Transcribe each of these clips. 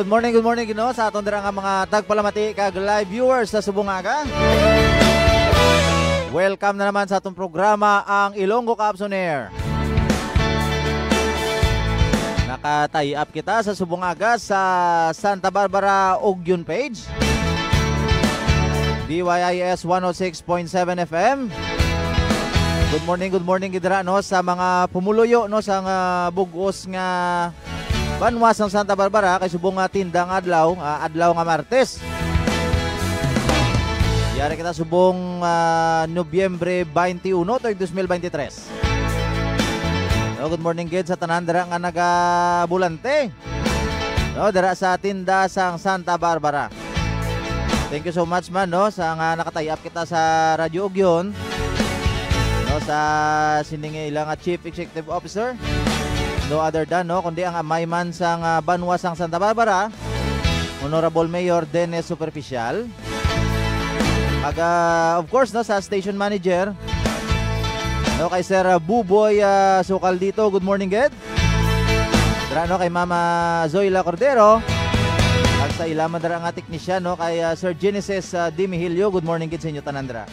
good morning Ginoo sa aton dira nga mga tagpalamati kag live viewers sa subong aga. Welcome na naman sa atong programa ang Ilonggo Cups on Air. Naka-tie up kita sa subong aga sa Santa Barbara Ugyon page. DYIS 106.7 FM. Good morning gidra no sa mga pumuluyo no sa bugos nga banwas ng Santa Barbara kay subong tindang adlaw nga Martes. Yari kita subong Nobyembre 21 to 2023. Good morning gid sa tanan dira nga nagabulante. No, dira sa tinda sang Santa Barbara. Thank you so much man no sa nga nakatay-up kita sa Radyo Ugyon. No sa siningi ilang Chief Executive Officer. No other than no kundi ang amay man sang banwas sang Santa Barbara, Honorable Mayor Dennis Superficial. Of course no sa station manager no kay Sir Buboy Sukal dito. Good morning gid. Dara no kay Mama Zoila Cordero. At sa ilaman dara nga teknisyan no kay Sir Genesis Dimihilio. Good morning gid sa inyo tanan dara.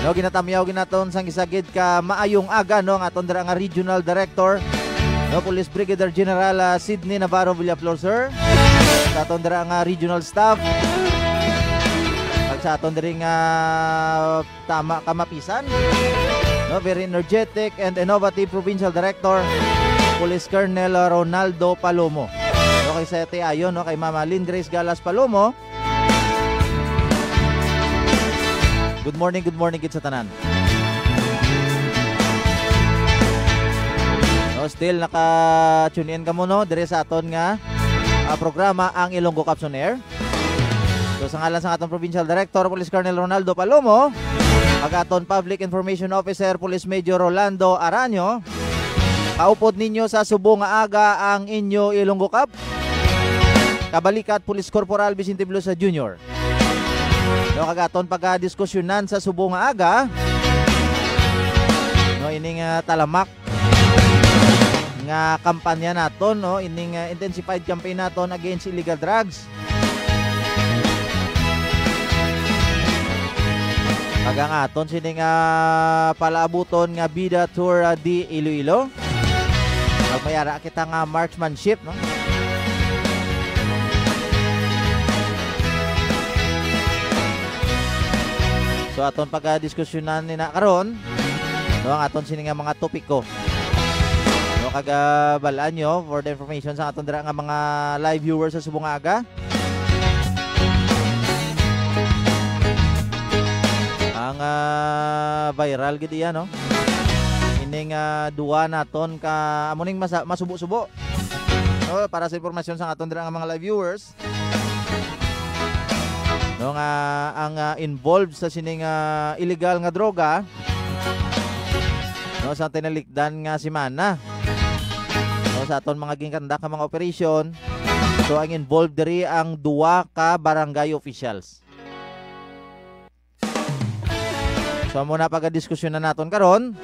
No ginatamyaw ginaton sang isagid ka maayong aga no ang aton dira nga Regional Director no Police Brigadier General Sidney Navarro Villaflor sir. Sa aton dira nga regional staff. At sa aton diri nga tama kamapisan. No very energetic and innovative Provincial Director Police Colonel Ronaldo Palomo. No kay sa ayon no kay Mama Lynn Grace Galas Palomo. Good morning gid sa tanan. No, still naka-tune in ka mo no dire sa aton nga programa ang Ilonggo Cups on Air. So sa ngalan sa atong Provincial Director Police Colonel Ronaldo Palomo, ag aton Public Information Officer Police Major Rolando Aranyo, kaupod ninyo sa subong nga aga ang inyo Ilonggo Cup. Kabalikat Police Corporal Vicente Blusa Jr. No kagaton pagdiskusyonan sa subong nga aga no ining talamak nga kampanya naton no ining intensified campaign naton against illegal drugs. Kagang aton sining palaabuton nga Bida Tour di Iloilo. Magmayara kita nga marksmanship no. So aton pagdiskusyonan ni na karon no ang aton sini nga mga topiko. No kagabalaan nyo for the information sa aton dira nga mga live viewers sa subong aga. Ang viral gid iya no. Ining duwa naton ka amuning masubo-subo. No para sa impormasyon sa aton dira nga mga live viewers. No nga ang involved sa sining illegal nga droga no sa tinalikdan nga si Mana no sa aton mga gingkanda ka mga operasyon. So ang involved diri ang duwa ka barangay officials. So muna pagdiskusyon na naton karon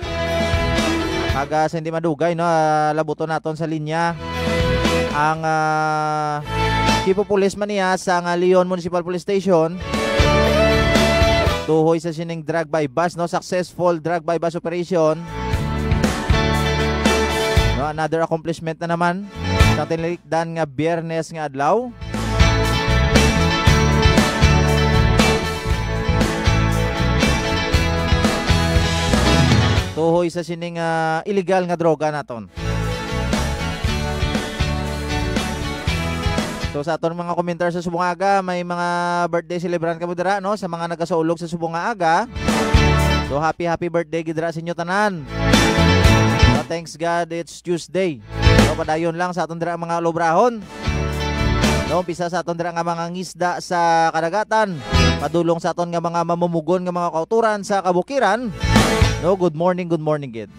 kaga sa hindi madugay no labuton naton sa linya ang Chief of Police man niya sa Leon Municipal Police Station. Tuhoy sa sining drug by bus no successful drug by bus operation. No another accomplishment na naman sa tinilikdan nga Biyernes nga adlaw. Tuhoy sa sining illegal nga droga naton. So sa aton mga komentar sa subong aga, may mga birthday celebrant kamo dira no sa mga nagasaulog sa subong aga. So happy birthday gidra sa inyo tanan. No, thanks God it's Tuesday. So padayon lang sa aton dira mga lobrahon. No umpisa sa aton dira nga mga ngisda sa kadagatan, padulong sa aton nga mga mamumugon nga mga kauturan sa kabukiran. No good morning gid.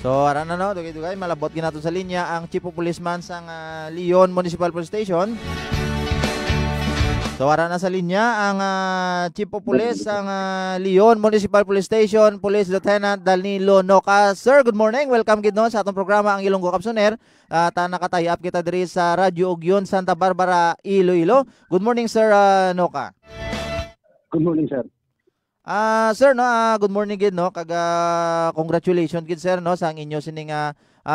So ara na no, dugay malabot ginato sa linya ang Chief of Policeman sang Leon Municipal Police Station. So ara na sa linya ang Chief of Police sang Leon Municipal Police Station, Police Lieutenant Danilo Noca. Sir, good morning. Welcome gid no sa atong programa ang Ilonggo Kapsoner. Ta nakatay-up kita diri sa Radyo Ugyon, Santa Barbara, Iloilo. Good morning, Sir Noca. Good morning, sir. Sir no, good morning gid no. Congratulations gid sir no sa ang inyo sining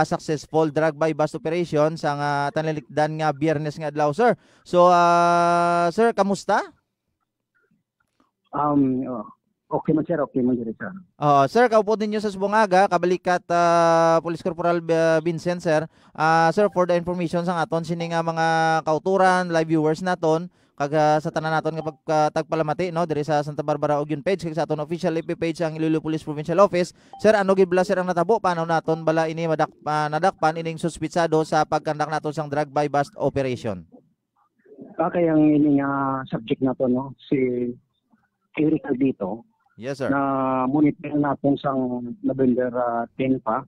successful drug by bust operation sa tanalikdan nga Biyernes nga adlaw, sir. So sir, kamusta? Okay man, sir. Okay man, sir. Sir, kaupo ninyo sa Subongaga, kabalikat Police Corporal Vincent, sir. Sir, for the information sa aton sini nga mga kauturan, live viewers naton, kag sa tanan naton nga pagtagpalamati no diri sa Santa Barbara Ugyon page kag sa aton official FB page ang Iloilo Police Provincial Office. Sir, ano gid bala sir ang natabo paano naton bala ini nadakpan ining suspitsado sa pagkandak naton sang drug by bust operation? Okay, ang ining subject nato no si Eric dito. Yes, sir. Na monitor naton sang November 10 pa.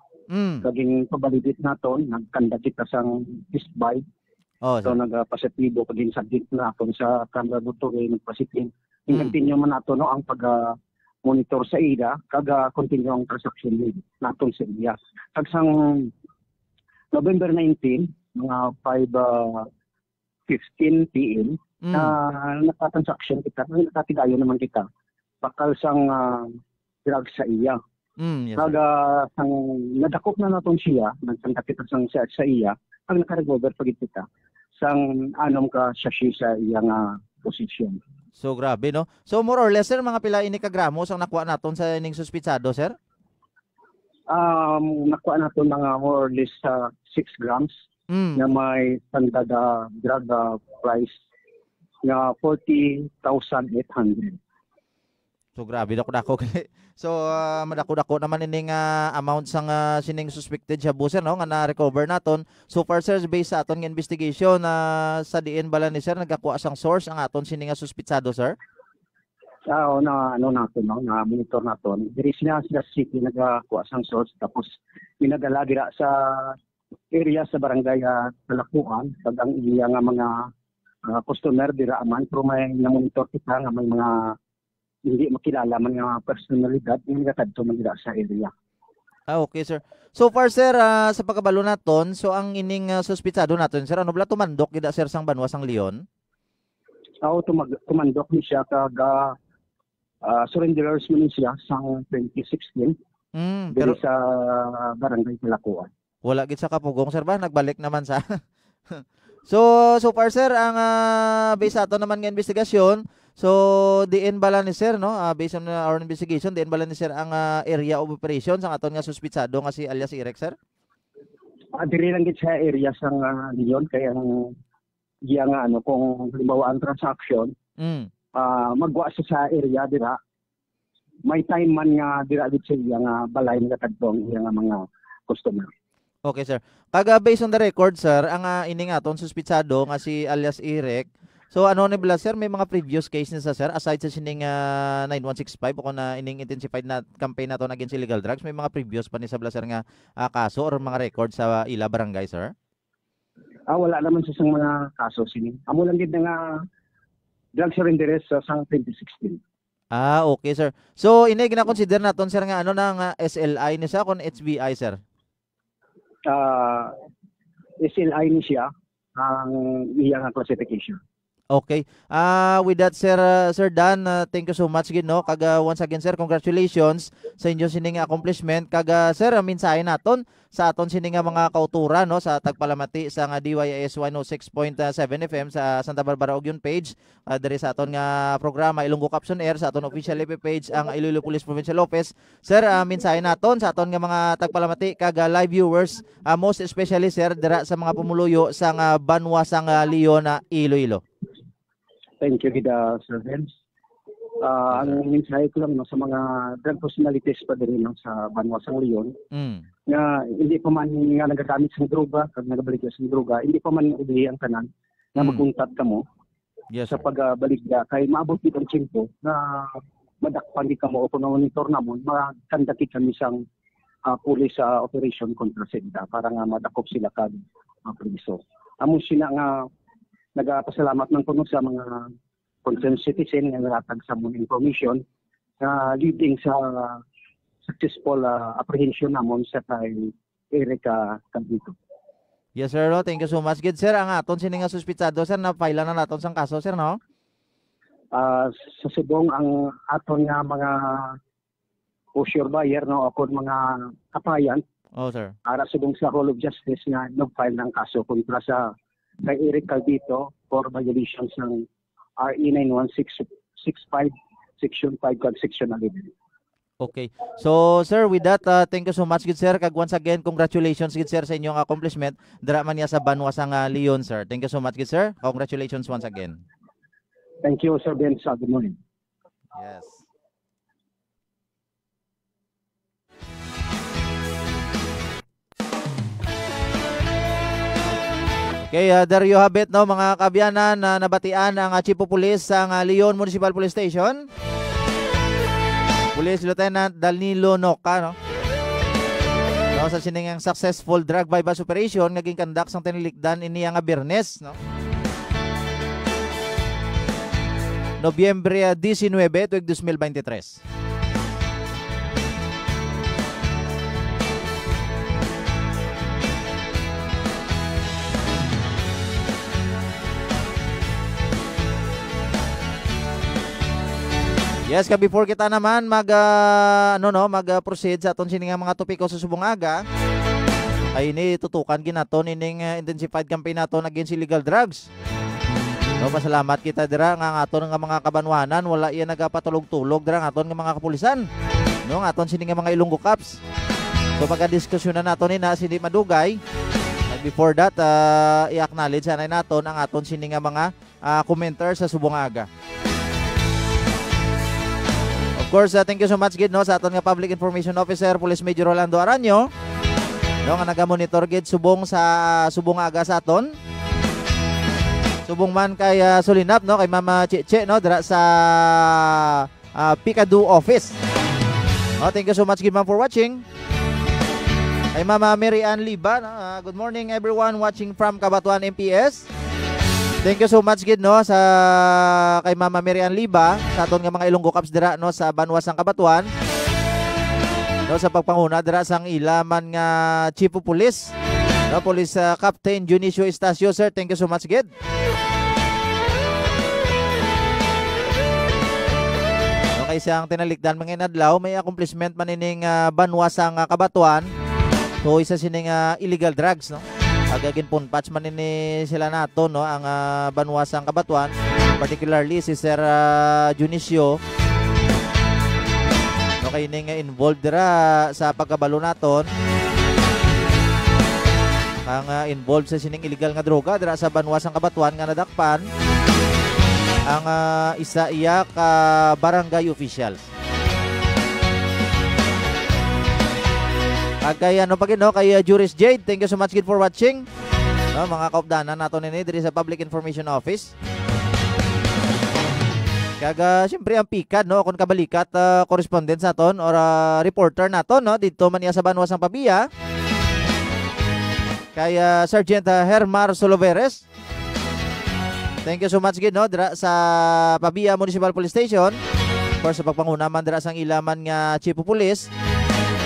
Kaging pabalidit naton nagkanda kita sang test buy. So nagpasitibo kaging subject naton sa laboratory nagpasitin. Continue man nato no ang pag monitor sa ida kaga continue ang transaction naton sa iya. Kag sang November 19 mga 5:15 PM na nakatransaction kita, nakatigayon naman kita. Bakal sang drug sa iya. Yes, kaga sang nadakop na naton siya, nagtangka kita sang sa iya, ang nakarecover pagit kita sang anom ka sachet sa iyang position. So grabe no. So more or less sir, mga pila ini ka gramos ang nakuha naton sa ining suspitsado, sir? Nakuha naton mga more or less 6 grams na may standard drug price na 40,800. So grabe dako-dako. So madako-dako naman ining amount sang sining suspected siya buser no nga na-recover naton. So far sir, based sa aton nga investigation sa diin bala ni sir nagakuha sang source ang aton sining suspitsado, sir? Na ano naton no, na monitor naton. Diri sila city nagakuha sang source tapos minadala dira sa area sa barangay Talakuan pag ang iya nga mga customer dira man pero may na-monitor kita nga may mga hindi makilala man nga personalidad nga nakadto man dira sa area. Okay sir. So far sir, sa pagkabalo naton, so ang ining suspitsado naton sir, ano bala tumandok gid sir sang banwa sang Leon? Tumandok ni siya kag surrenderers man siya sang 2016. Pero sa barangay Talakuan. Wala gid sa kapugong sir ba, nagbalik naman sa. So far sir, ang based ato naman nga investigasyon, so diin bala ni sir no, based on our investigation, diin bala ni sir ang area of operation sang aton nga suspitsado nga si alias Irek, sir? Diri lang gid sa area sang Leon kaya ang iya nga ano kung halimbawa ang transaction magwa sa area dira may time man nga dira gid sa iya nga balay nga kadtong iya nga mga customer. Okay sir. Kaga based on the record sir, ang ining aton suspitsado nga si alias Irek, so ano ni bala sir, may mga previous case ni sa sir aside sa sining 9165 o na ining intensified na campaign naton against illegal drugs, may mga previous pa ni sa bala sir nga kaso or mga record sa ila barangay, sir? Wala naman sa mga kaso sini. Amo lang gid nga drug surrenderers sa 2016. Okay sir. So ini gina-consider naton sir nga ano na SLI ni sa kon HBI, sir? SLI ni siya ang iyang classification. Okay. With that sir, Sir Dan, thank you so much gid no. Kaga once again sir, congratulations sa inyo sining accomplishment. Kaga sir, mensahe naton sa aton sining mga kauturan no sa tagpalamati sa nga DYIS 106.7 FM sa Santa Barbara Ugyon page, diri sa aton nga programa Ilonggo Capson Air sa aton official FB page ang Iloilo Police Provincial Office. Sir, mensahe naton sa aton nga mga tagpalamati kaga live viewers, most especially sir dira sa mga pumuluyo sa nga banwa sang Leon Iloilo. Thank you, Sir Vince. Ang mensahe ko lang no, sa mga drug personalities pa din no, sa banwa sang Leon, na hindi pa man nga nagagamit sa droga, kag nagabalik sa droga, hindi pa man uli ang tanan na magkuntat ka mo sa pagbalik kay maabot dito ang tiyempo na madakpan di ka mo o kung monitor namon, magkandaki kami sang police operation kontra sila para nga madakop sila kag priso. Amo sila nga nagapasalamat ng puno sa mga concerned citizen nga naratag sa mga information na leading sa successful apprehension namon sa kay Eric Caldito. Yes sir, no? Thank you so much. Good sir, ang aton sini nga suspitsado sir na file na naton sang kaso sir, no? Sa subong ang aton nga mga pusher buyer, no, ako mga kapayan. Oh sir. Para subong sa Hall of Justice nga nag-file ng kaso kontra sa kay Eric Caldito for violations ng RE 91665 Section 5 kag Section 11. Okay. So sir, with that, thank you so much good sir. Kag once again, congratulations good sir sa inyong accomplishment dira man niya sa Banwa sang Leon sir. Thank you so much good sir. Congratulations once again. Thank you sir Ben. Good morning. Yes. Okay, there you have it, no, mga kabiyanan na nabatian ang Chief of Police ng Leon Municipal Police Station. Police Lieutenant Danilo Noca, no? No, sa siningang successful drug bypass operation nga ginkandak sang tinilikdan ini nga Biyernes, no? Nobyembre 19, tuig 2023. Yes, before kita naman mag-proceed sa aton siningang mga topiko sa subong aga, ay ini tutukan ginaton ining intensified campaign naton against illegal drugs. No, pasalamat kita dira nga aton nga mga kabanwanan wala iya nagapatulog-tulog dira nga aton nga mga kapulisan. No, nga aton siningang mga Ilonggo Cops. So pagka-diskusyonan naton ni na sindi madugay. Before that, i-acknowledge anay naton ang aton siningang mga commenter sa subong aga. Of course, thank you so much gid, no, sa aton nga Public Information Officer Police Major Rolando Aranyo, no, nga naga-monitor gid subong sa subong aga sa aton. Subong man kay Sulinap, no, kay Mama Cheche, no, dira sa Picado office. No, thank you so much gid ma'am for watching. Kay Mama Mary Ann Liba, no, good morning everyone watching from Cabatuan MPS. Thank you so much gid, no, sa kay Mama Mary Ann Liba sa aton nga mga Ilonggo Cops dira, no, sa Banwa sang Cabatuan, no, sa pagpanguna dira sang ilaman nga Chief of Police, no, Police Captain Junicio Estacio sir. Thank you so much gid. No, kay siyang tinalikdan mga inadlaw may accomplishment man ining Banwa sang Cabatuan. So isa sining illegal drugs, no. Agagin punpatch man ini sila nato, no, ang Banwa sang Cabatuan, particularly si Sir Junicio, no, kay ning involved dira sa pagkabalo naton ang involved sa sining illegal nga droga dira sa Banwa sang Cabatuan nga nadakpan ang isa iya ka barangay officials. Kay ano pa gid, no, kay Juris Jade, thank you so much gid for watching. No, mga kaupdanan nato nini diri sa Public Information Office. Kaga siyempre ang pikad, no, kon kabalikat correspondent sa aton or reporter naton, no, dito man iya sa Banwa sang Pabia. Kay Sergeant Hermar Soloveres. Thank you so much gid, no, dira sa Pabia Municipal Police Station. For sa pagpanguna man dira sang ilaman nga Chief of Police,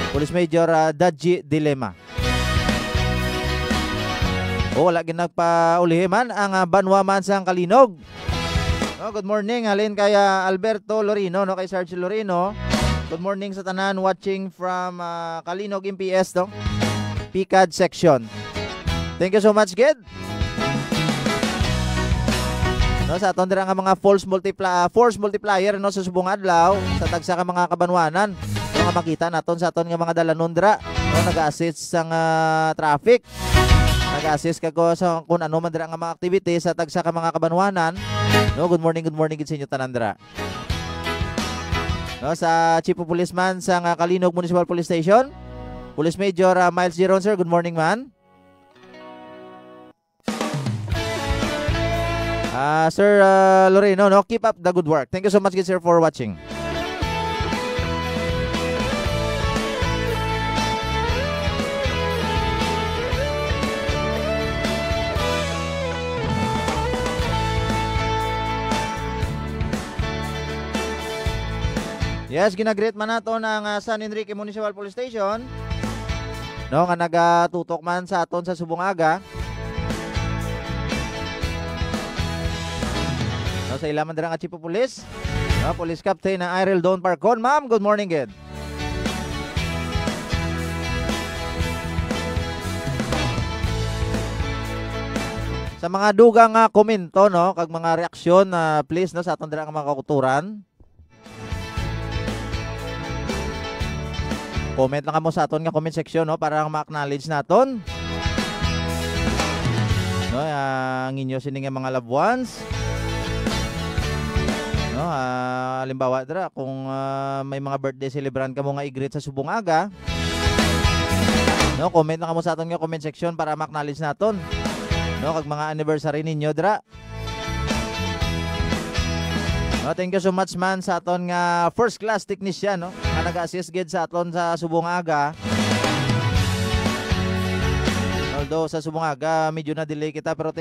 Police Major Dadji Dilema. Wala ginagpaulihi man ang Banwa man sang Kalinog. No, good morning halin kay Alberto Lorino, no, kay Sergeant Lorino. Good morning sa tanan watching from Kalinog MPS, no, PICAD section. Thank you so much gid. No, sa aton dira nga mga force multiplier, no, sa subong adlaw sa tagsa ka mga kabanwanan, no, nga makita naton sa aton nga mga dalanon dira, no, naga-assist sang traffic, naga-assist kago sa kung ano man dira nga mga activity sa tagsa ka mga kabanwanan. No, good morning gid sa inyo tanan dira. No, sa Chief of Police man sa Kalinog Municipal Police Station, Police Major Miles Giron sir, good morning man. Sir Loreno, no, keep up the good work. Thank you so much sir for watching. Yes, ginagreet man nato ng San Enrique Municipal Police Station. No, nga nagatutok man sa aton sa Subungaga. No, sa ilaman dira nga Chief of Police. No, Police Captain na Irel Don Parcon. Ma'am, good morning, good. Sa mga dugang komento, no, kag mga reaksyon, please, no, sa aton dira nga mga kakuturan. Comment lang mo sa aton nga comment section, no, para ma-acknowledge naton. No, ang inyo sining mga loved ones. No, halimbawa dira kung may mga birthday celebrant ka mo nga i-greet sa Subungaga. No, comment lang mo sa aton nga comment section para ma-acknowledge naton. No, kag mga anniversary ninyo dra. No, thank you so much man sa aton nga first class technician, no, nga nag-assist gid sa aton sa Subungaga. Although sa Subungaga medyo na delay kita pero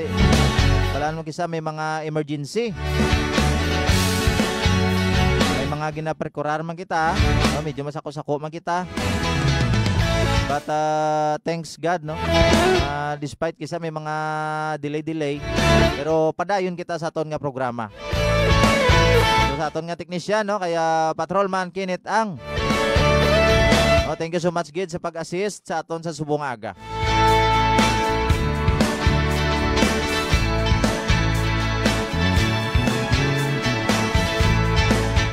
balaan mo kisa may mga emergency. May mga ginaprekurar man kita, no, medyo masako-sako man kita. But thanks God, no, despite kisa may mga delay pero padayon kita sa aton nga programa. So, sa aton nga technician, no, kaya Patrolman Kenneth Ang. Oh, thank you so much gid sa pag-assist sa aton sa Subungaga.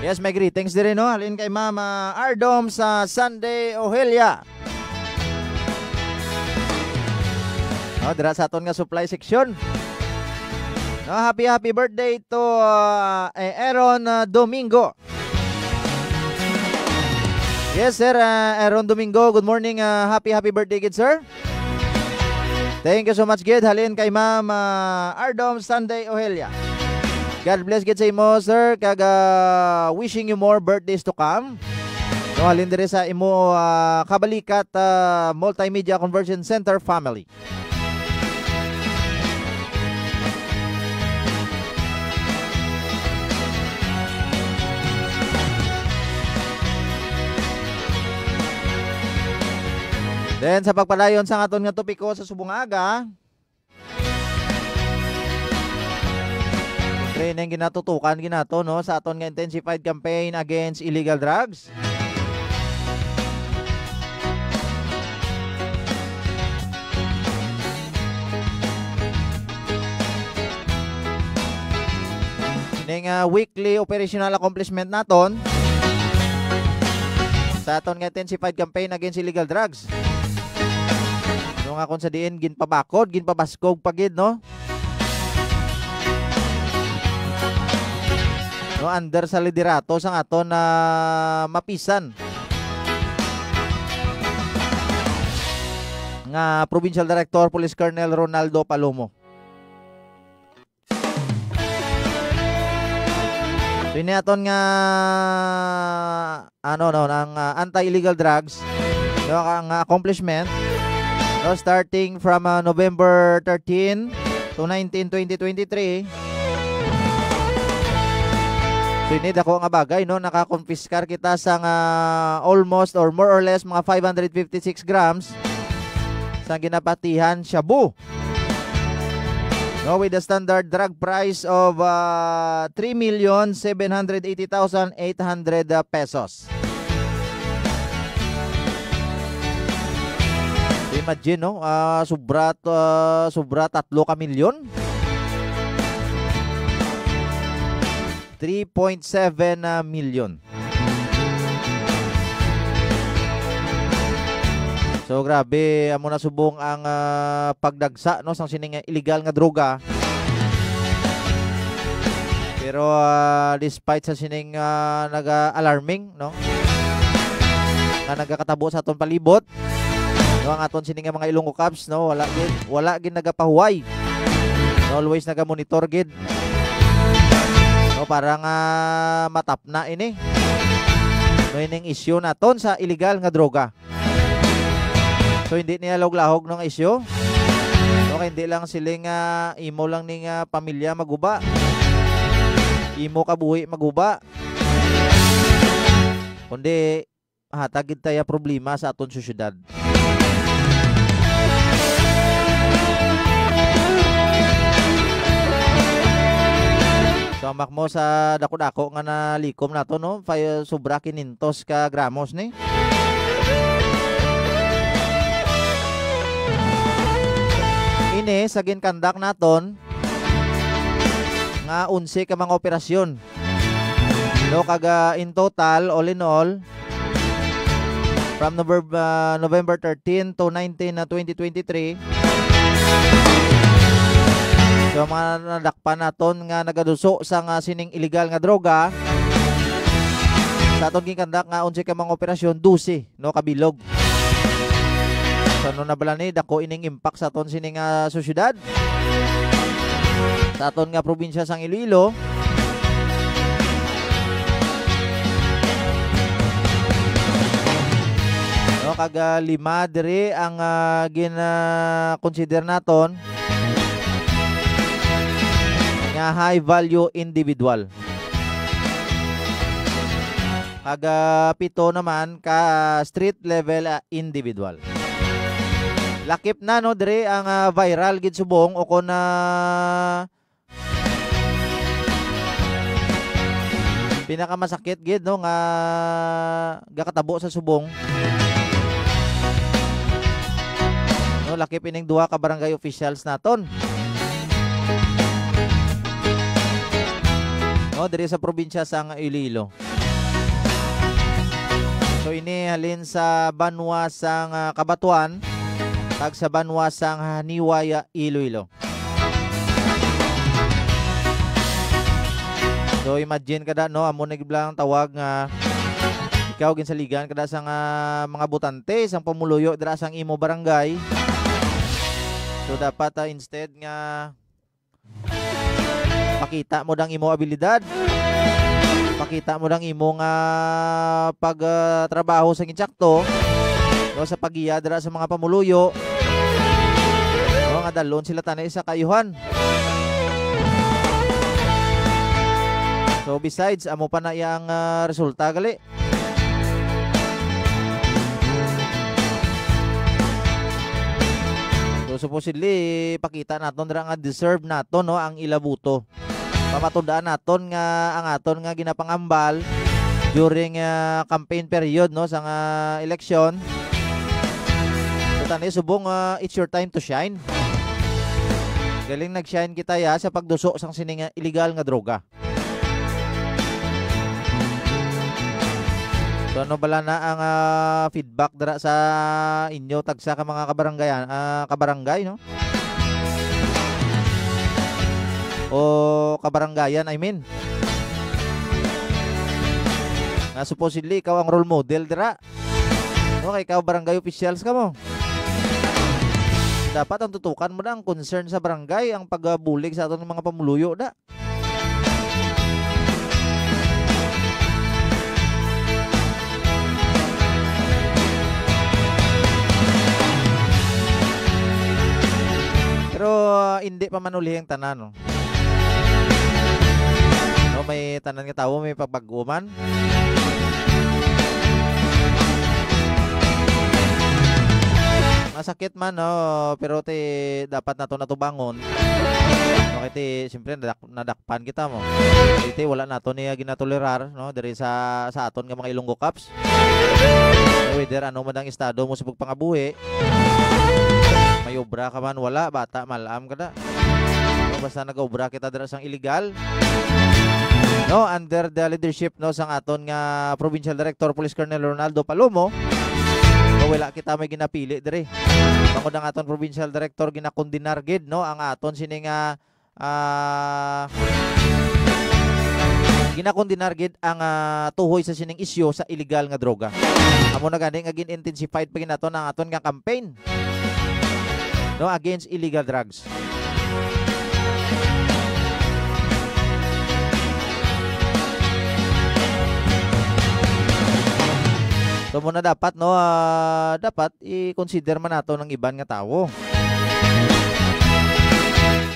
Yes, may greetings din, no, halin kay Mama Ardom sa Sunday Ohelia. No, dira sa aton nga supply section. No, happy birthday to Aaron Domingo. Yes, sir, Aaron Domingo. Good morning. Happy birthday, kid, sir. Thank you so much, kid. Halin kay Ma'am Ardom Sunday Ohelia. God bless, kid, sa imo, sir. Kag wishing you more birthdays to come. No, halin dire sa imo Kabalikat Multimedia Conversion Center family. Then sa pagpadayon sa aton nga topiko sa Subungaga, training ginatutukan ginato, no, sa aton nga intensified campaign against illegal drugs. Ning weekly operational accomplishment naton sa aton nga intensified campaign against illegal drugs. No, nga kung sa diin ginpabakod, ginpabaskog pagid, no. No, under sa liderato sa aton na mapisan nga Provincial Director Police Colonel Ronaldo Palomo. So ini aton nga ng anti-illegal drugs, no, ang accomplishment, no, starting from November 13 to 19, 2023. So ini dako nga bagay, no, nakakonfiskar kita sa almost or more or less mga 556 grams sa ginapatihan shabu. No, with the standard drug price of 3,780,800 pesos. Imagine, no, sobra 3 ka milyon. 3.7 million. So grabe, amo na subong ang pagdagsa, no, sang sining illegal nga droga. Pero despite sa sining naga-alarming, no, nga nagakatabo sa aton palibot, no, ang aton sining mga Ilonggo Cops, no, wala gid nagapahuway. No, always naga-monitor gid. No, parang matap na ini. No, ining issue naton sa illegal nga droga. So hindi niya lahog ng isyo. Okay, hindi lang siling imo lang ning pamilya maguba. Imo kabuhi maguba. kundi hatagid tayo problema sa aton syudad. So amak mo sa dako-dako nga nalikom nato no, sobra 500 ka gramos ni. Ini sa ginkandak naton nga 11 ka mga operasyon. No, kaga in total all in all from November 13 to 19 na 2023. So mga nadakpan naton nga nagaduso sa nga sining illegal nga droga sa aton ginkandak nga 11 ka mga operasyon 12 no kabilog. So no nabala ni dako ining impact sa aton sining sosyedad sa aton nga probinsya sang Iloilo. No kaga 5 diri ang gina-consider naton nga high value individual. Kaga 7 naman ka street level individual. Lakip na no dire ang viral gid subong o kon pinakamasakit gid no nga gakatabo sa subong. No lakip ining 2 ka barangay officials naton. No, diri sa probinsya sang Iloilo. So ini halin sa banwa sang Kabatuan, tag sa banwa sang Haniwaya, Iloilo. So imagine kada no, amo nagiblang tawag nga ikaw ginsaligan kada sang mga butante sang pamuluyo dira sang imo barangay. So dapat instead nga pakita mo dang imo abilidad, pakita mo dang imo nga pagtrabaho sa insakto no, sa pagiya dira sa mga pamuluyo no, nga dalon sila tanay sa kayuhan. So besides amo pa na yang resulta gali. So supposedly pakita naton dira nga deserve naton no ang ilabuto. Pamatundaan naton nga ang aton nga ginapangambal during campaign period no sa election. So tani subong it's your time to shine. Galing nag-shine kita ya sa pagduso sang sining illegal nga droga. So ano bala na ang feedback dira sa inyo tagsa ka mga kabarangay no? O kabarangayan I mean. Nga supposedly ikaw ang role model dira. No, kay ikaw barangay officials ka mo. Dapat ang tutukan mo na ang concern sa barangay, ang pagbulig sa aton ng mga pamuluyo da. Pero hindi pa man uli ang tanan no. No, may tanan nga tao may pagbaguman. Masakit man no, pero dapat nato natubangon. No, kay siyempre nadakpan kita mo. Kay wala nato niya ginatolerar no diri sa aton nga mga Ilonggo Cups. Whether ano man ang estado mo sa pagpangabuhi. May obra ka man wala, bata malam ka da. No, basta nag-obra kita dira sang illegal. No, under the leadership no sang aton nga Provincial Director Police Colonel Ronaldo Palomo. No, wala kita may ginapili dire. Bangod ang aton Provincial Director ginakondinar gid no ang aton sining ginakondinar gid ang tuhoy sa sining isyu sa illegal nga droga. Amo na gani nga gin-intensified pa ginaton ang aton nga campaign no against illegal drugs. So muna dapat no dapat i-consider man nato ng iban nga tawo.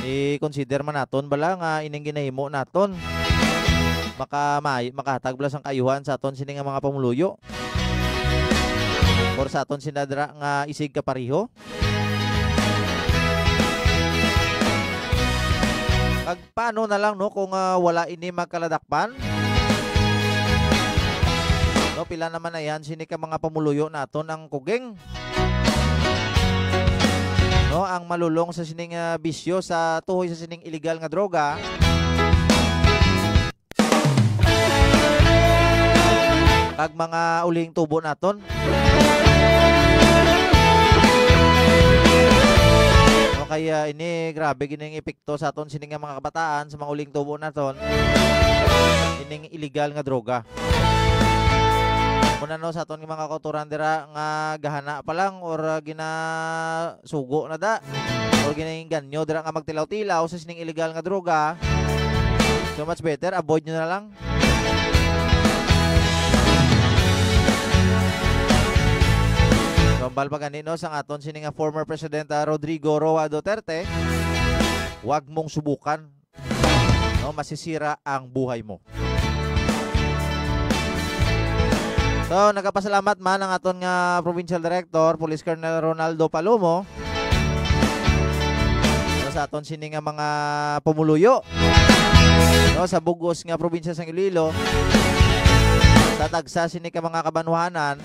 I-consider man naton bala nga ining ginahimo naton makahatag sang kayuhan sa aton sini nga mga pamuluyo or sa aton sinadra nga isig kapariho. Kag paano na lang no kung wala ini magkaladakpan, no pila naman na yan sini ka mga pamuluyo naton ang kuging, no ang malulong sa sining bisyo sa tuhoy sa sining illegal nga droga. Kag mga uling tubo naton, no kaya ini grabe gining epekto sa aton sining nga mga kabataan sa mga uling tubo naton ining illegal nga droga. Muna no sa aton nga mga kauturan dira nga gahana pa lang or ginasugo na da or ginainganyo dira nga magtilaw-tilaw sa sining illegal nga droga, so much better avoid nyo na lang. Kambal pa ganino sa aton sining nga former President Rodrigo Roa Duterte, wag mong subukan, no masisira ang buhay mo. So nagapasalamat man ang aton nga Provincial Director Police Colonel Ronaldo Palomo sa aton sining nga mga pumuluyo, no sa bugos nga probinsya sang Iloilo, sa tagsa sini ka mga kabanwahanan,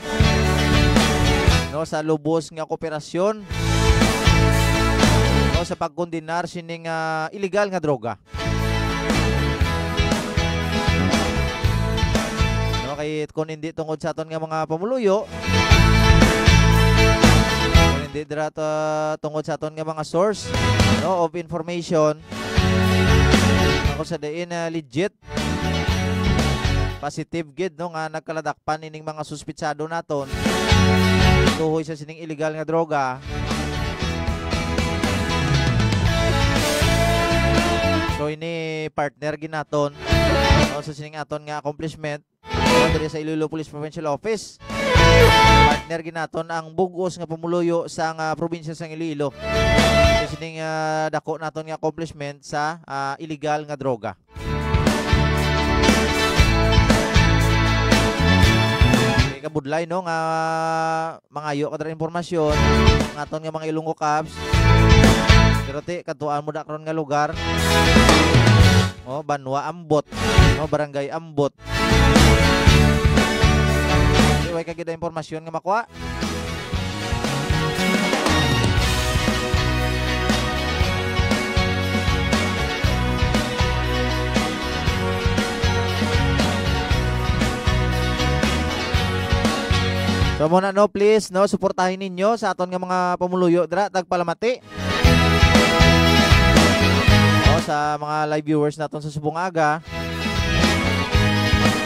no sa lubos nga kooperasyon, no sa pagkondenar sining illegal nga droga. No kay kung hindi tungod sa aton nga mga pamuluyo, kung hindi dira tungod sa aton nga mga source, no of information, kung sa diin legit positive gid no nga nagkaladakpan ining mga suspitsado naton tuhoy sa sining illegal nga droga, so ini partner ginaton no sa sining aton nga accomplishment diri sa Iloilo Police Provincial Office. Partner ginaton ang bugos nga pamuluyo sa probinsya sang Iloilo sa sining dako naton nga accomplishment sa illegal nga droga. Kabudlay no nga mangayo kadra impormasyon ngaton nga mga Ilonggo Cabs, pero ti katuan mo da karon nga lugar, oh Banwa Ambot, no Barangay Ambot, way kagid impormasyon nga makuha. So muna no please no suportahin ninyo sa aton nga mga pamuluyo dira tagpalamati. O sa mga live viewers naton sa Subungaga,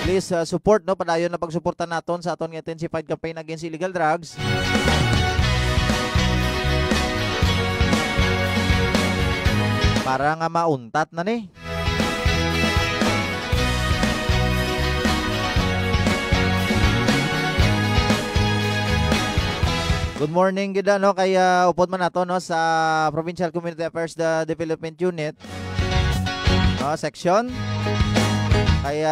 please support no padayon na pagsuporta naton sa aton nga intensified campaign against illegal drugs. Para nga mauntat na ni. Good morning gida no kay upod man nato no sa Provincial Community Affairs Development Unit no section kay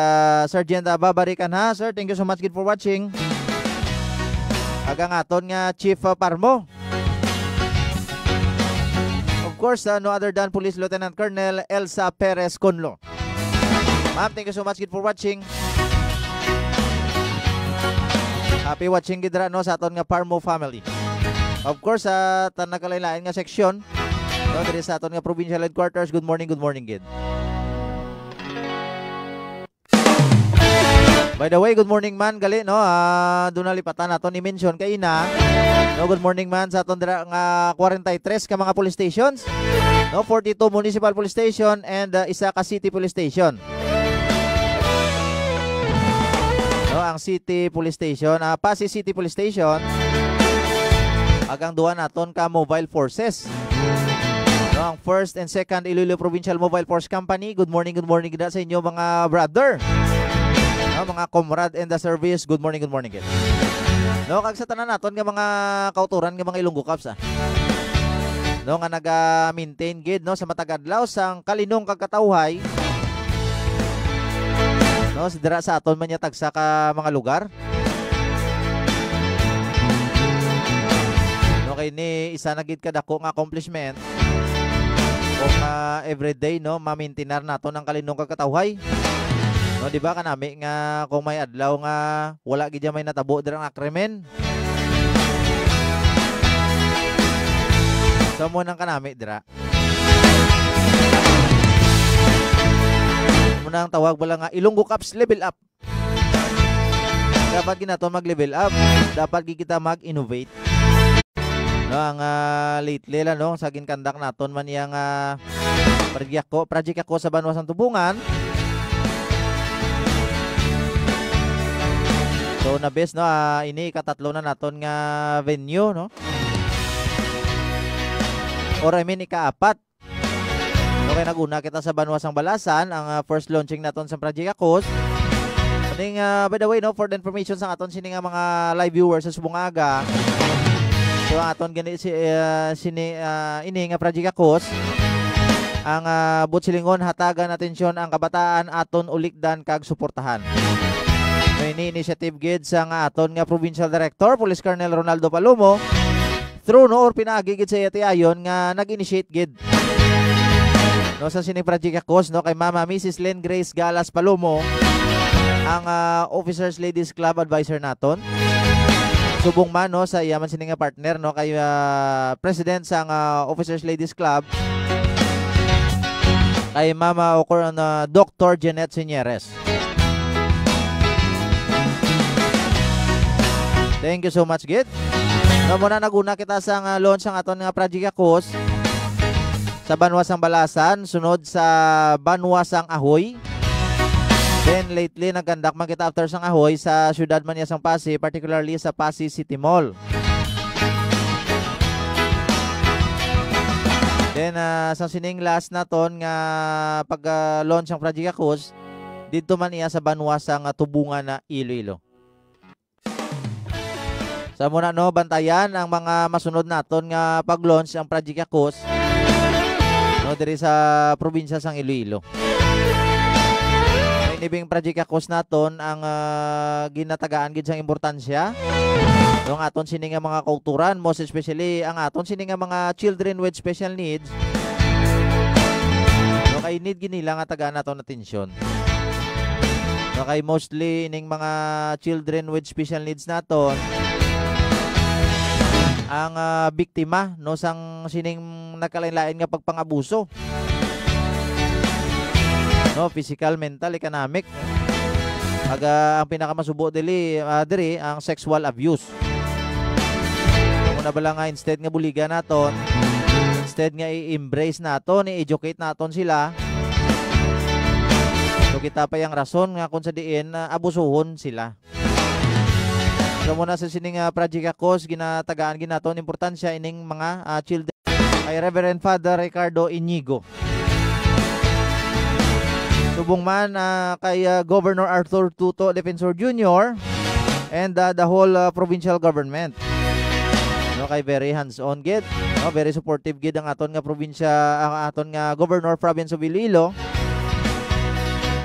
Sergeant Babarikan ha sir, thank you so much gid for watching. Agang aton nga Chief Parmo, of course no other than Police Lieutenant Colonel Elsa Perez Conlo. Ma'am, thank you so much gid for watching. Happy watching gidra no sa aton nga Parmo family. Of course sa tanagkalain nga seksyon no diri sa aton nga provincial headquarters. Good morning gid. By the way, good morning man gali no doon nalipatan naton ni mention kay ina. No, good morning man sa aton dira nga 43 ka mga police stations. No, 42 municipal police station and isa ka city police station. No, ang City Police Station, Pasig City Police Station, agang duwa naton ka mobile forces. No, ang 1st and 2nd Iloilo Provincial Mobile Force Company. Good morning gid sa inyo mga brother. No, mga comrade in the service. Good morning gid. No, kag sa tanan naton nga mga kauturan nga mga Ilonggo Cabs no nga naga-maintain gid no sa matagadlaw sang kalinong kag katawhay. No, dira sa aton man tagsa ka mga lugar. No, kay ni isa na gid kadako nga accomplishment kung everyday no mamintinar nato ang kalinong kagkatawhay. No, di ba kanami nga kung may adlaw nga wala gid may natabo dira nga krimen. So mo nang kanami dira. Munang tawag bala nga Ilonggo Cups level up. Dapat ginaton mag-level up. Dapat kita mag-innovate. No, ang lately lang no, sa ginkandak naton man yang project ako sa Banwasang Tubungan. So na best no, ini katatlo na naton nga venue no. Or I mean ikaapat. Okay, naguna kita sa Banwasang Balasan, ang first launching naton sa Project Akos. Aning by the way no, for the information sa aton sini nga mga live viewers sa Subungaga. So aton gani ini nga Project Akos. Ang Butsilingon hatagan atensyon ang kabataan aton ulikdan kag suportahan. May initiative gid sa nga aton nga Provincial Director Police Colonel Ronaldo Palomo through no or pinaagi gid sa ayon nga nag-initiate gid. No, sa sining Project Akos no kay Mama Mrs. Len Grace Galas Palomo ang Officers Ladies Club advisor naton. Subong man no sa iyaman sining nga partner no kay President sa Officers Ladies Club kay Mama Dr. Janet Señeres. Thank you so much gid. No, muna naguna kita sa launch ang aton nga Project Akos sa Banwasang Balasan, sunod sa Banwasang Ahoy. Then lately nagkandak man kita after sang Ahoy sa syudad man sang Pasig, particularly sa Pasig City Mall. Then sa sining last naton nga pag-launch ang Project Akos dito man iya sa Banwasang Tubungan na Iloilo. Sa muna no bantayan ang mga masunod naton nga pag-launch ang Project Akos no diri sa probinsya sang Iloilo. May nibing Project Akos naton ang ginatagaan gid sang importansya ng aton sini nga mga kulturan, most especially ang aton sini nga mga children with special needs. No kay need ginila nga tagaan naton atensyon. No kay mostly ining mga children with special needs naton ang biktima no sang sining nakalain-lain nga pagpangabuso. No, physical, mental, economic. Ang pinakamasubo diri ang sexual abuse. Muna bala nga instead nga buligan naton, instead nga i-embrace naton, i-educate naton sila. So kita pa yang rason nga kung sa diin abusuhon sila. So muna sa sining Project Akos ginatagaan ginaton importansya ining mga children kay Reverend Father Ricardo Inigo. Subong man kay Governor Arthur Tuto Defensor Jr. and the whole provincial government. No kay very hands-on gid, no very supportive gid ang aton nga probinsya, ang aton nga Governor Province of Iloilo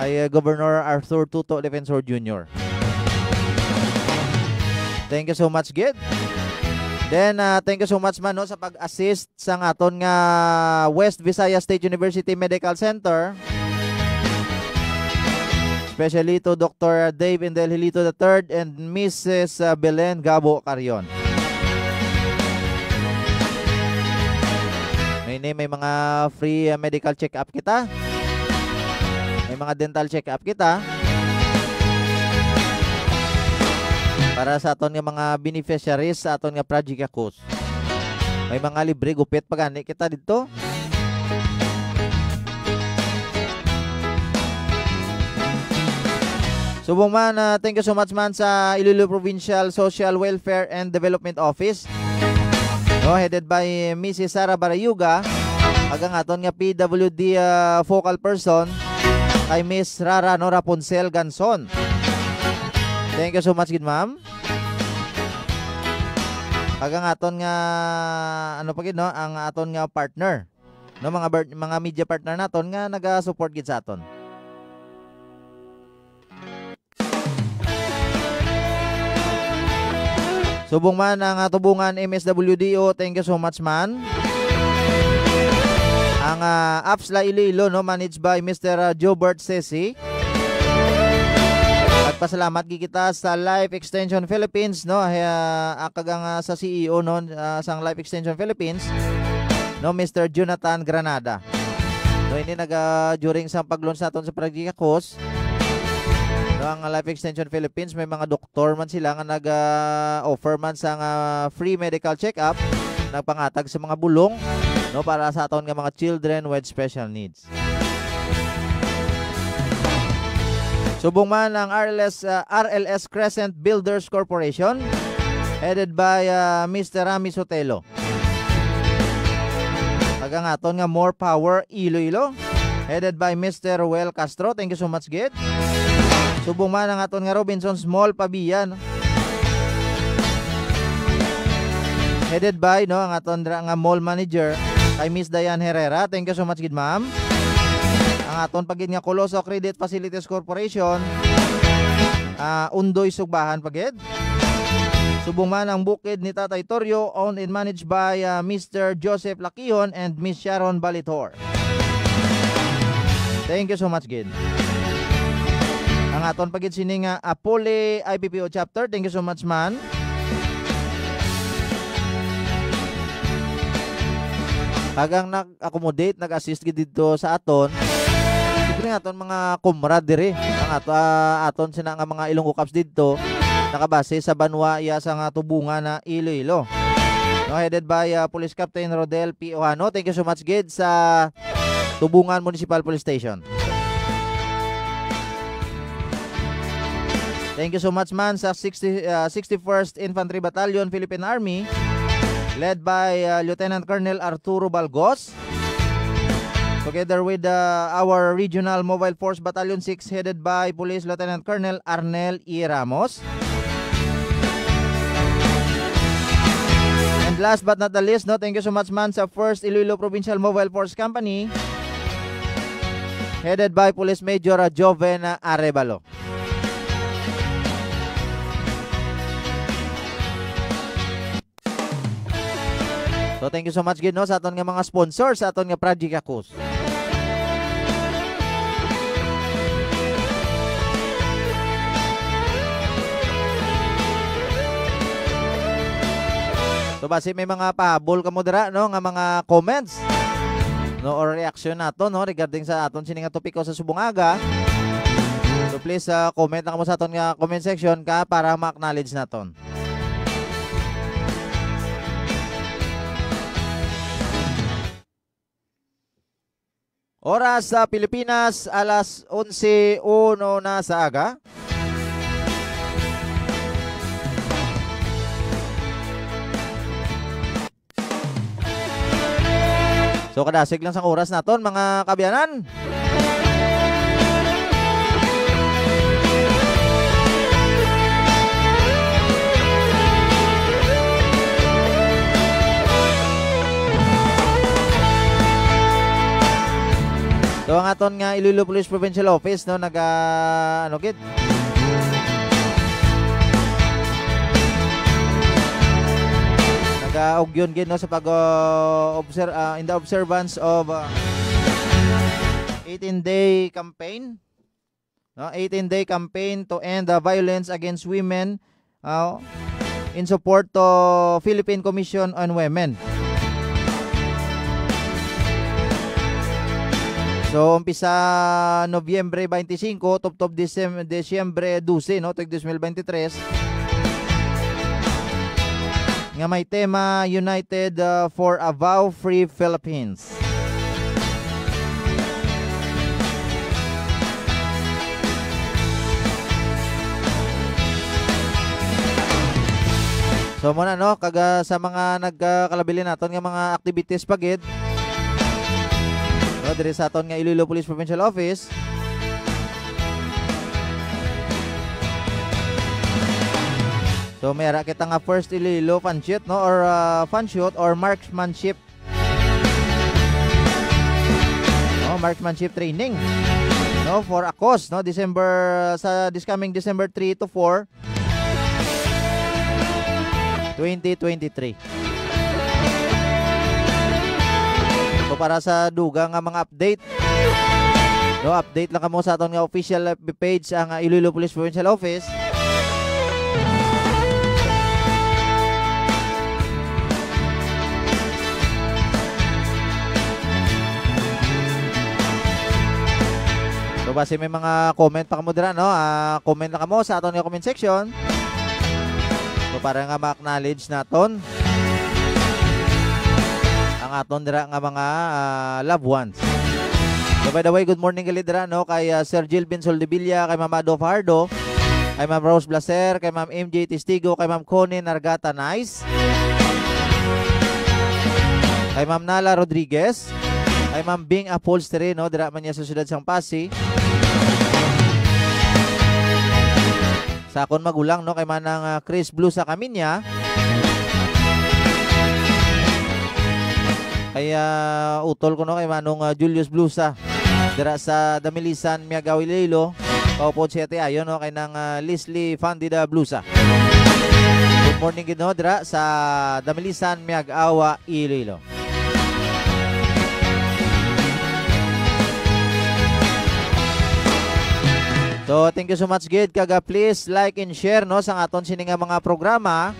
ay Governor Arthur Tuto Defensor Jr. Thank you so much gid. Then thank you so much man no sa pag-assist sa aton nga West Visayas State University Medical Center. Especially to Dr. Dave Indelhilito III and Mrs. Belen Gabo Carion. May mga free medical check-up kita. May mga dental check-up kita. Para sa aton nga mga beneficiaries sa aton nga Project Akos. May mga libre gupit pagani kita dito. Subong man, thank you so much man sa Iloilo Provincial Social Welfare and Development Office. No, headed by Mrs. Sara Barayuga. Agang aton nga PWD focal person kay Miss Rara no Rapunzel Ganson. Thank you so much gid ma'am. Agang aton nga ano pa gid no ang aton nga partner. No mga media partner naton nga naga-support gid sa aton. Subong man ang tubungan MSWDO, thank you so much man. Ang Apsla Iloilo, no, managed by Mr. Jobert Sesi. Pasalamat kita sa Life Extension Philippines, no, akagang sa CEO no sang Life Extension Philippines, no, Mr. Jonathan Granada. No, ini during sa pag-launch naton sa Project Akos, no, ang Life Extension Philippines may mga doktor man sila nga offer man sa free medical check-up, nagpangatag sa mga bulong, no, para sa aton nga mga children with special needs. Subong man ang RLS Crescent Builders Corporation, headed by Mr. Rami Sotelo. Aton nga More Power Iloilo, headed by Mr. Ruel Castro. Thank you so much, Gid. Subong man ang aton nga Robinson's Mall Pabian, headed by no ang aton nga mall manager kay Miss Diane Herrera. Thank you so much, Gid, ma'am. Ang aton pagid nga Coloso Credit Facilities Corporation, Undoy Sugbahan pagid. Subong man ang bukid ni Tatay Toryo, owned and managed by Mr. Joseph Lakihon and Miss Sharon Balitor. Thank you so much, Gid. Ang aton pagid sining Apole IPPO chapter, thank you so much man. Hagang nag-accommodate, nag-assist gid dito sa aton. Siyempre aton mga kumrad dire, ang aton sina nga mga Ilonggo Cups dito nakabase sa Banwa iya sa nga tubungan na Iloilo. No, headed by Police Captain Rodel P. Ohano. Thank you so much, Gid, sa Tubungan Municipal Police Station. Thank you so much man sa 61st Infantry Battalion Philippine Army, led by Lieutenant Colonel Arturo Balgos, together with our Regional Mobile Force Battalion 6, headed by Police Lieutenant Colonel Arnel E. Ramos. And last but not the least, no, thank you so much man sa 1st Iloilo Provincial Mobile Force Company, headed by Police Major Joven Arevalo. So thank you so much, Gid, no, sa aton nga mga sponsors sa aton nga Project Akos. So base may mga pahabol ka mo dira, no, nga mga comments, no, or reaction nato, no, regarding sa aton sining nga topiko sa Subungaga. So please comment na kamo sa aton nga comment section ka para ma-acknowledge naton. Oras sa Pilipinas, alas 11:01 na sa aga. So kadasig lang sa oras naton mga kabyanan. So ang aton nga Iloilo Police Provincial Office, no, Gid, nag-augyon gid, no, sa pag in the observance of 18-day campaign, no, 18-day campaign to end the violence against women, in support to Philippine Commission on Women. So umpisa Nobyembre 25 tuptob Disyembre 12, no, tag 2023. Nga may tema United for a Vow-Free Philippines. So muna, no, kaga sa mga nagkalabilin naton nga mga activities pagid, no, dire sa aton nga Iloilo Police Provincial Office. So mayara kita nga first Iloilo fanshoot, no, or fanshoot or marksmanship, no, marksmanship training, no, for Akos, no, this coming December 3 to 4. 2023. So para sa dugang nga mga update, no, update lang kamo sa aton nga official FB page ang Iloilo Police Provincial Office. So base may mga comment pa kamo dira, no? Comment lang kamo sa aton nga comment section. So para nga ma-acknowledge naton ang aton dira nga mga loved ones. So by the way, good morning gali dira, no, kay Sir Gilbin Soldevilla, kay Ma'am Ado Fardo, kay Ma'am Rose Blaser, kay Ma'am MJ Testigo, kay Ma'am Connie Nargata Nice, kay Ma'am Nala Rodriguez, kay Ma'am Bing Upholstery, no, dira man niya sa siyudad sang Pasig. Sa akon magulang, no, kay manang Chris Blue sa Kaminya, kaya utol ko, no, kay manong Julius Blusa dira sa Damilisan, Miagaw, Iloilo, kaupod siya ayon, no, kay nang Leslie Fandida Blusa. Good morning gid, no, dira sa Damilisan, Miagaw, Iloilo. So thank you so much gid, kaga please like and share, no, sa aton sini nga mga programa.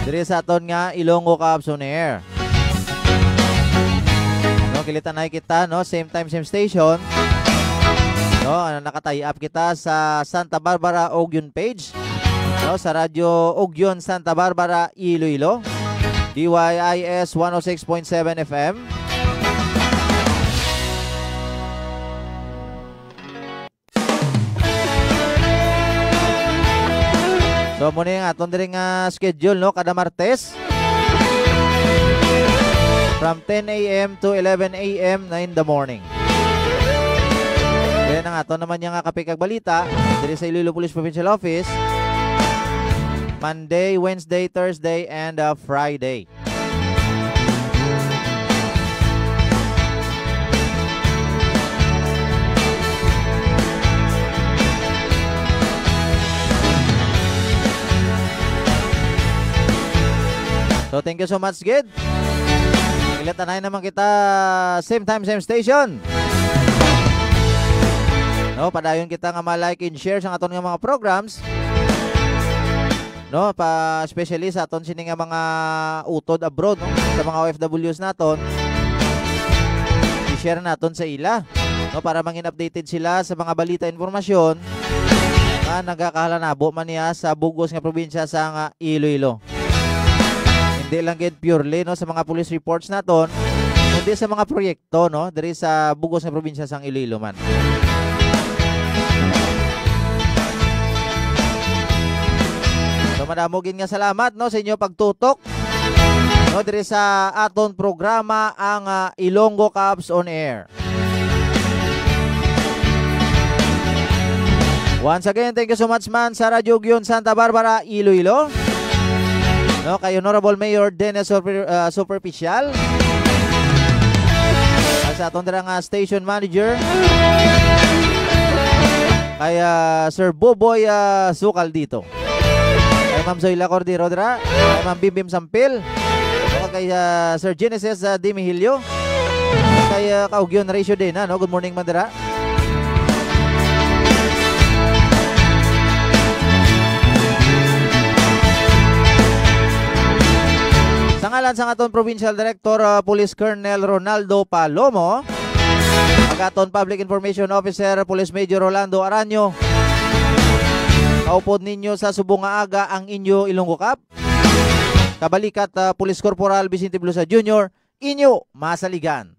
Diri sa aton nga Ilonggo Cubs on Air. No, kilitanay kita, no, same time same station. No, nakatay up kita sa Santa Barbara Ogyon page. No, sa Radyo Ogyon Santa Barbara Iloilo. DYIS 106.7 FM. So muna yung aton din nga schedule, no, kada Martes from 10 a.m. to 11 a.m. na in the morning. Then ang aton naman yung kapikag balita diri sa Iloilo Police Provincial Office Monday, Wednesday, Thursday, and Friday. So thank you so much, Gid. Ilatanay naman kita same time, same station. No, padayon kita nga ma-like and share sa aton nga mga programs. No, pa especially sa aton sini nga mga utod abroad, no, sa mga OFWs naton. I-share naton sa ila, no, para mangin updated sila sa mga balita, informasyon na nagakahalanabo man niya sa bugos nga probinsya sa Iloilo. Hindi lang gid purely, no, sa mga police reports naton, kundi sa mga proyekto, no, diri sa bugos nga probinsya sang Iloilo man. So madamogin nga salamat, no, sa inyo pagtutok, no, diri sa aton programa ang Ilonggo Cubs on Air. Once again, thank you so much man sa Radyo Ogyon Santa Barbara Iloilo. No, kay Honorable Mayor Dennis Superficial. Sa aton dira nga station manager kay Sir Boboy Sukal dito. Kay Ma'am Zoila Cordero dira, kay Ma'am Bimbim Sampil, kay Sir Genesis Dimihilio, kay Kaugyon Ratio din, no? Good morning man dira. Sa ngalan sa aton Provincial Director Police Colonel Ronaldo Palomo, ang aton Public Information Officer Police Major Rolando Aranyo, kaupod ninyo sa subong nga aga ang inyo Ilonggo Cup. Kabalikat Police Corporal Vicente Blusa Jr., inyo masaligan.